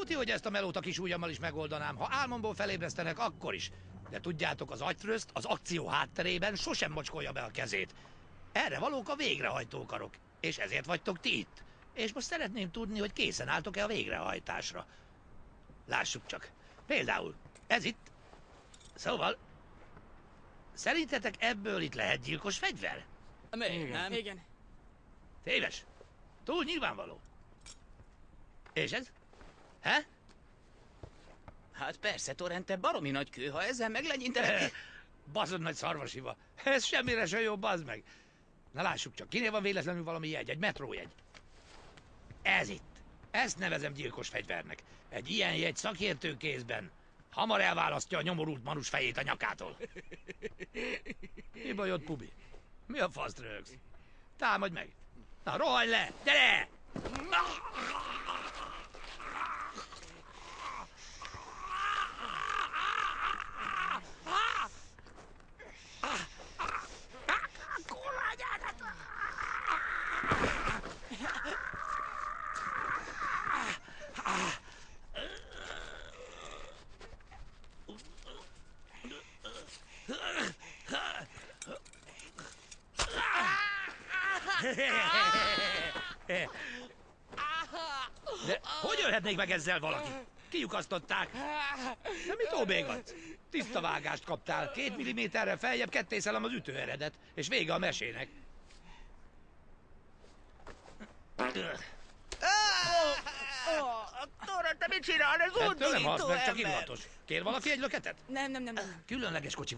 Tuti, hogy ezt a melót a kis ujjammal is megoldanám. Ha álmomból felébresztenek, akkor is. De tudjátok, az agytröszt az akció hátterében sosem mocskolja be a kezét. Erre valók a végrehajtókarok, és ezért vagytok ti itt. És most szeretném tudni, hogy készen álltok-e a végrehajtásra. Lássuk csak. Például, ez itt. Szóval, szerintetek ebből itt lehet gyilkos fegyver? Még nem. Igen. Téves. Túl nyilvánvaló. És ez? He? Hát persze, Torrent, te baromi nagy kő, ha ezzel meglegyintenek. Baszod nagy szarvasiva. Ez semmire se jó, bazd meg. Na lássuk csak, kinél van véletlenül valami jegy, egy metrójegy. Ez itt. Ezt nevezem gyilkos fegyvernek. Egy ilyen jegy szakértő kézben hamar elválasztja a nyomorult manus fejét a nyakától. Mi bajod, Pubi? Mi a faszt rögsz? Támadj meg! Na, rohanj le! Gyere! De hogy ölhetnék meg ezzel valaki? Kiukasztották. De mit óbégatsz? Tiszta vágást kaptál. 2 milliméterre feljebb kettészelem az ütőeredet, és vége a mesének. Torrent, te mit csinál? Ez Ettől nem halsz undorító meg, csak ember. illatos. Kér valaki egy löketet? Nem. Különleges kocsi van.